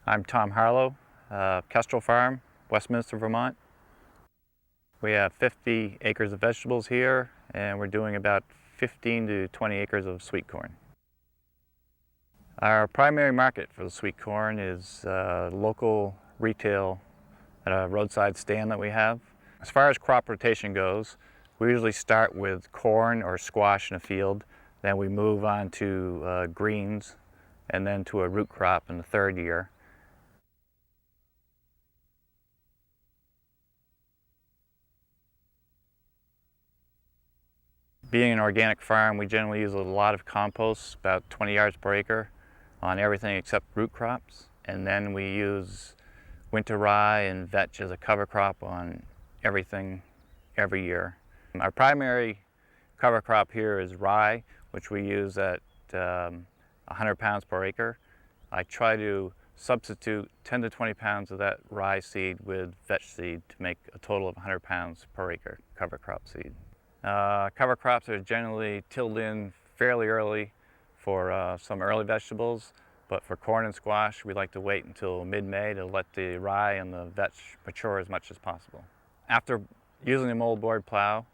I'm Tom Harlow, Kestrel Farm, Westminster, Vermont. We have 50 acres of vegetables here, and we're doing about 15 to 20 acres of sweet corn. Our primary market for the sweet corn is local retail at a roadside stand that we have. As far as crop rotation goes, we usually start with corn or squash in a field, then we move on to greens, and then to a root crop in the third year. Being an organic farm, we generally use a lot of compost, about 20 yards per acre, on everything except root crops. And then we use winter rye and vetch as a cover crop on everything every year. Our primary cover crop here is rye, which we use at 100 pounds per acre. I try to substitute 10 to 20 pounds of that rye seed with vetch seed to make a total of 100 pounds per acre cover crop seed. Cover crops are generally tilled in fairly early for some early vegetables, but for corn and squash, we like to wait until mid-May to let the rye and the vetch mature as much as possible. After using a moldboard plow,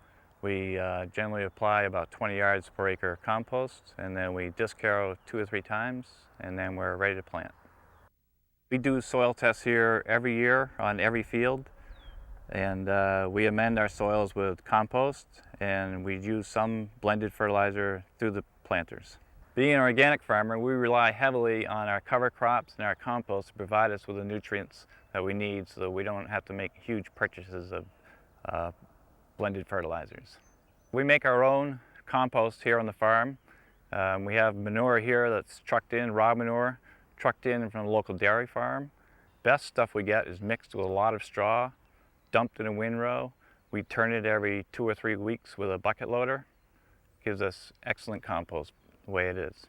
we generally apply about 20 yards per acre compost, and then we disc harrow 2 or 3 times, and then we're ready to plant. We do soil tests here every year on every field. And we amend our soils with compost, and we use some blended fertilizer through the planters. Being an organic farmer, we rely heavily on our cover crops and our compost to provide us with the nutrients that we need so that we don't have to make huge purchases of blended fertilizers. We make our own compost here on the farm. We have manure here that's trucked in, raw manure, trucked in from a local dairy farm. Best stuff we get is mixed with a lot of straw, dumped in a windrow. We turn it every 2 or 3 weeks with a bucket loader. Gives us excellent compost the way it is.